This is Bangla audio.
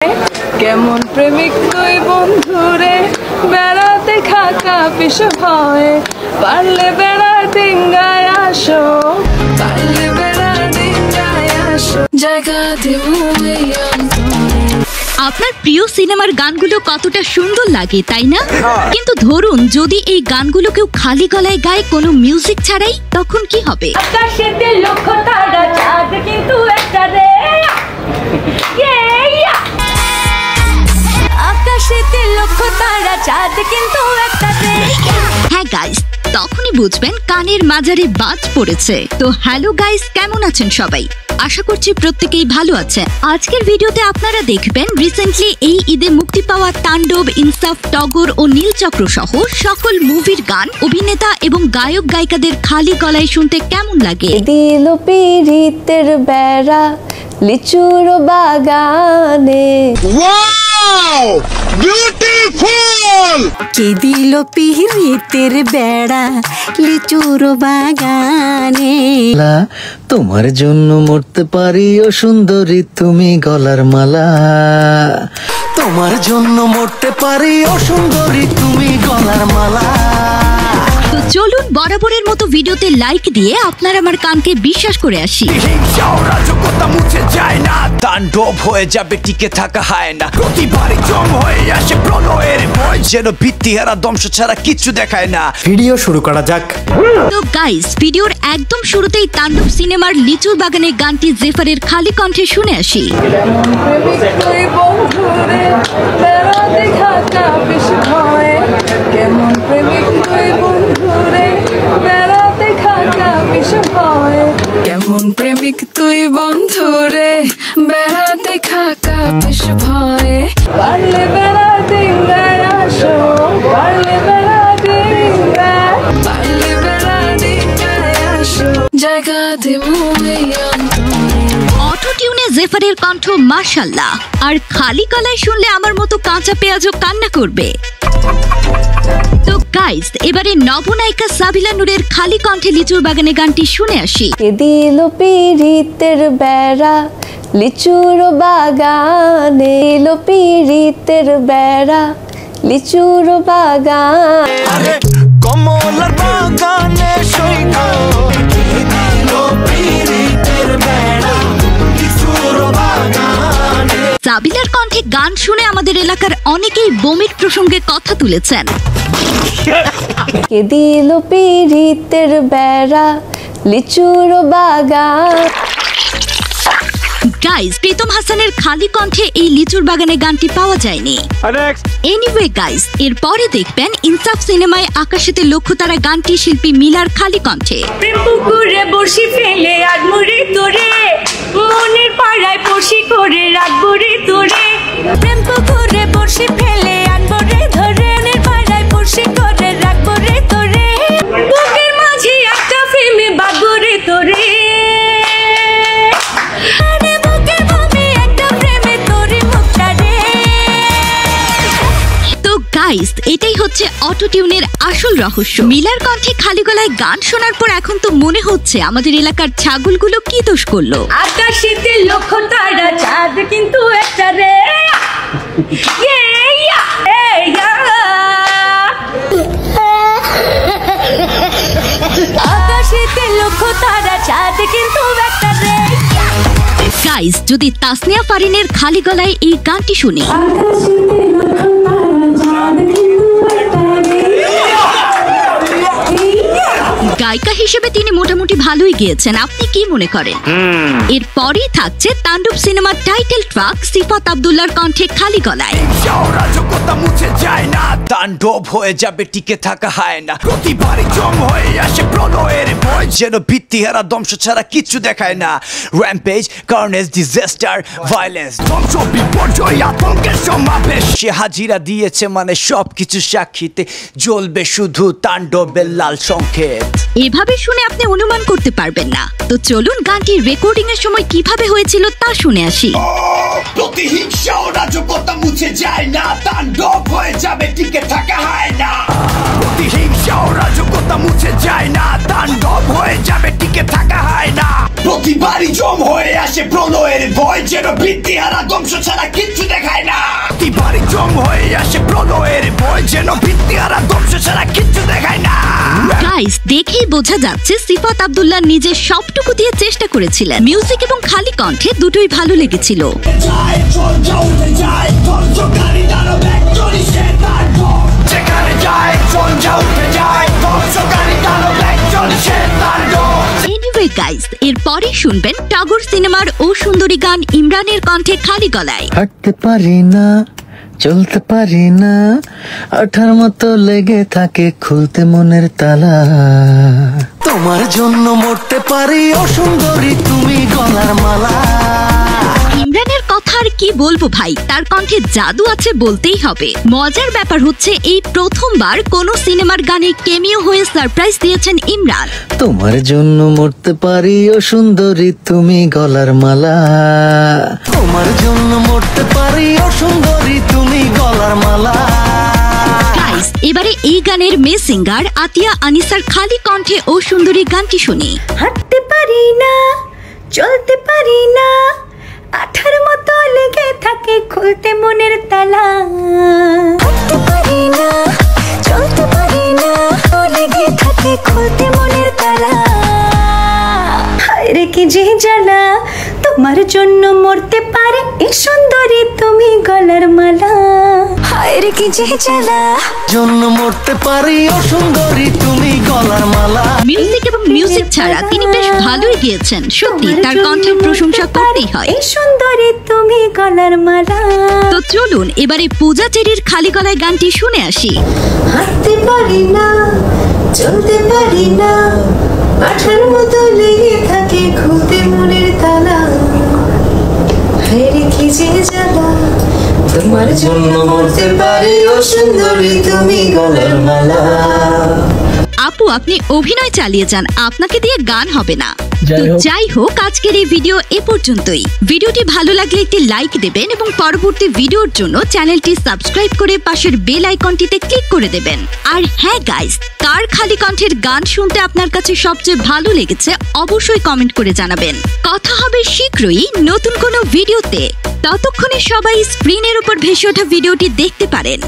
কেমন প্রেমিক তুই বন্ধুরে বেড়াতে খাকা পিছু ভয়ে পারলে বেড়া ডিঙ্গায় আসো পারলে বেড়া ডিঙ্গায় আসো জায়গা দেবো এই অন্তরে। আপনার প্রিয় সিনেমার গানগুলো কতটা সুন্দর লাগে তাই না? কিন্তু ধরুন যদি এই গানগুলো কেউ খালি গলায় গায় কোনো মিউজিক ছাড়াই, তখন কি হবে? আকাশেতে লক্ষ তারা চাঁদ কিন্তু একটা রে, আকাশেতে লক্ষ তারা চাঁদ কিন্তু একটা রে। হ্যাঁ গাইস, তখনই বুঝবেন কানের মাজারে বাজ পড়েছে। তো হ্যালো গাইস, কেমন আছেন সবাই? আশা করছি প্রত্যেকেই ভালো আছে। আজকের ভিডিওতে আপনারা দেখবেন রিসেন্টলি এই ঈদে মুক্তি পাওয়া তাণ্ডব, ইনসাফ, টগর ও নীলচক্র সহ সকল মুভির গান, অভিনেতা এবং গায়ক গায়িকাদের খালি গলায় শুনতে কেমন লাগে। দিল পিরিতের বেড়া লিচুর বাগানে, কে দিল পিরিতের বেড়া লিচুর বাগানে। তোমার জন্য মরতে পারি ও সুন্দরী তুমি গলার মালা, তোমার জন্য মরতে পারি ও সুন্দরী তুমি গলার মালা। তো চলুন বরাবরের মতো ভিডিওতে লাইক দিয়ে আপনার আমার কানকে বিশ্বাস করে আসি। মুছে যায় না, তাণ্ডব হয়ে যাবে টিকে থাকা হয় না, প্রতিবারই জম হয়ে আসে প্রলয়ের ভয়, যেন ভিত্তিহারা ধ্বংস ছাড়া কিছু দেখায় না। ভিডিও শুরু করা যাক। তো গাইস, ভিডিওর একদম শুরুতেই তাণ্ডব সিনেমার লিচুর বাগানের গানটি জেফারের খালি কণ্ঠে শুনে আসি। কেমন প্রেমিক তুই বন্ধুরে বেড়াতে খাকা পিছু ভয়ে, কেমন প্রেমিক তুই বন্ধুরে বেড়াতে খাকা পিছু ভয়ে পারলে বেড়া ডিঙ্গায় আসো পারলে বেড়া ডিঙ্গায়, পারলে বেড়া ডিঙ্গায় আসো জায়গা দেবো এই অন্তরে। অটো টিউনে জেফারের কণ্ঠ মাশাআল্লাহ, আর খালি গলায় শুনলে আমার মতো কাঁচা পেঁয়াজও কান্না করবে। তো গাইস, এবারে নবনায়িকা সাবিলা নূরের খালি কণ্ঠে লিচুর বাগানে গানটি শুনে আসি। কে দিল পিরিতের বেড়া লিচুর বাগানে, দিল পিরিতের বেড়া লিচুর বাগান, কমলার বাগানে সৈন্য দিল পিরিতের বেড়া লিচুর বাগানে। সাবিলার কণ্ঠে গান শুনে আমাদের এলাকার অনেকেই বমির প্রসঙ্গে কথা তুলেছেন। কে দিল পিরিতের বেড়া লিচুর বাগান। গাইস, প্রীতম হাসানের খালি কণ্ঠে এই লিচুর বাগানে গানটি পাওয়া যায়নি। এনিওয়ে গাইস, এরপরে দেখবেন ইনসাফ সিনেমায় আকাশেতে লক্ষ্য তারা গানটি শিল্পী মিলার খালি কণ্ঠে। প্রেম পুকুরে বসি ফেলে আডমুড়ি তোরে, মনের পাড়ায় বসি করে রাখবো রে তোরে। প্রেম পুকুরে বসি ফেলে আনবো রে ধরে, মনের পাড়ায় বসি করে রাখবো রে তোরে। বুকের মাঝে একটা প্রেমে বাঁধবো রে তোরে, বুকের মাঝে একটা প্রেমে তোরে মুখটা রে। তো গাইস, এটাই হচ্ছে অটো টিউনের আসল রহস্য। মিলার কণ্ঠে খালি গলায় গান শোনার পর এখন তো মনে হচ্ছে আমাদের এলাকার ছাগলগুলো কি দোষ করলো। আকাশেতে লক্ষ তারা চাঁদ কিন্তু একটা রে, আকাশেতে লক্ষ তারা চাঁদ কিন্তু একটা রে। গাইস, যদি তাসনিয়া ফারিনের খালি গলায় এই গানটি শুনি, গায়িকা হিসেবে তিনি মোটামুটি ভালোই গেয়েছেন, আপনি কি মনে করেন? এরপরই থাকছে তাণ্ডব সিনেমার টাইটেল ট্র্যাক সিফাত আব্দুল্লাহর কণ্ঠে খালি গলায়। রাজকতা মুছে যায় না, তাণ্ডব হয়ে যাবে টিকে থাকা হয় না, প্রতিবারই জম হয়ে আসে প্রলয়ের ভয়, যেন ভিত্তিহারা ধ্বংস ছাড়া কিছু দেখায় না। র্যাম্পেজ, কার্নেজ, ডিজাস্টার, ভায়োলেন্স, ধ্বংস, বিপর্যয়, আতঙ্কের সমাবেশ, সে হাজিরা দিয়েছে মানে সবকিছু সাক্ষীতে জ্বলবে শুধু তাণ্ডবের লাল সংকেত। এভাবে শুনে আপনি অনুমান করতে পারবেন না। তো চলুন গানটি রেকর্ডিং এর সময় কিভাবে হয়েছিল তা শুনে আসি। প্রতিহিংসা ও রাজকতা মুছে যায় না, তাণ্ডব হয়ে যাবে টিকে থাকা হয় না, প্রতিহিংসা ও রাজকতা মুছে যায় না, তাণ্ডব হয়ে যাবে টিকে থাকা হয় না, প্রতি প্রতিবারই জম হয়ে আসে প্রলয়ের ভয়, যেন ভিত্তিহারা ধ্বংস ছাড়া কিচ্ছু দেখায় না। প্রতিবারই জম হয়ে আসে প্রলয়ের ভয়, যেন ভিত্তিহারা ধ্বংস ছাড়া কিচ্ছু দেখায় না। গাইস, দেখেই বোঝা যাচ্ছে সিফাত আব্দুল্লাহ নিজের সবটুকু দিয়ে চেষ্টা করেছিলেন। মিউজিক এবং খালি কণ্ঠে দুটোই ভালো লেগেছিল। এনিওয়ে গাইস, এরপরই শুনবেন টগর সিনেমার ও সুন্দরী গান ইমরানের কণ্ঠে খালি গলায়। হাঁটতে পারি না, চলতে পারি না, আঠার মতো লেগে থাকে খুলতে মনের তালা। তোমার জন্য মরতে পারি ও সুন্দরী তুমি গলার মালা। ইমরানের কথা আর কি বলবো ভাই, তার কণ্ঠে জাদু আছে বলতেই হবে। মজার ব্যাপার হচ্ছে এই প্রথমবার কোন সিনেমার গানে কেমিও হয়ে সারপ্রাইজ দিয়েছেন ইমরান। তোমার জন্য মরতে পারি ও সুন্দরী তুমি গলার মালা। তোমার জন্য মরতে পারি ও সুন্দরী তুমি গলার মালা। গাইস, এবারে এই গানের মেয়ে সিঙ্গার আতিয়া আনিসার খালি কণ্ঠে ও সুন্দরী গানটি শুনি। হাঁটতে পারি না, চলতে পারি না, আঠার মতো লেগে থাকে খুলতে মনের তালা। হাঁটতে পারি না, চলতে পারি না, লেগে থাকে খুলতে মনের তালা। হায়রে কি যে জ্বালা, তোমার জন্য মরতে পারে এই সুন্দরী তুমি গলার মালা। হায়রে কি যে জ্বালা, জন্য মরতে পারি ও সুন্দরী তুমি গলার মালা। মিউজিক এবং মিউজিক ছাড়া তিনি বেশ ভালোই গেয়েছেন। সত্যি তার কণ্ঠের প্রশংসা করতেই হয়। এই সুন্দরী তুমি গলার মালা। তো চলুন এবারে পূজা চেরির খালি গলায় গানটি শুনে আসি। হাঁটতে পারি না, চলতে পারি না, আঠার মতো লেগে থাকে খুলতে মনের তালা। হায়রে কি যে জ্বালা, তোমার জন্য মরতে পারি ও সুন্দরী তুমি গলার মালা। আপু, আপনি অভিনয় চালিয়ে যান, আপনাকে দিয়ে গান হবে না। তো যাই হোক, আজকের এই ভিডিও এ পর্যন্তই। ভিডিওটি ভালো লাগলে একটি লাইক দেবেন এবং পরবর্তী ভিডিওর জন্য চ্যানেলটি সাবস্ক্রাইব করে পাশের বেল আইকনটিতে ক্লিক করে দেবেন। আর হ্যাঁ গাইস, কার খালি কণ্ঠের গান শুনতে আপনার কাছে সবচেয়ে ভালো লেগেছে অবশ্যই কমেন্ট করে জানাবেন। কথা হবে শীঘ্রই নতুন কোনো ভিডিওতে। ততক্ষণে সবাই স্ক্রিনের উপর ভেসে ওঠা ভিডিওটি দেখতে পারেন।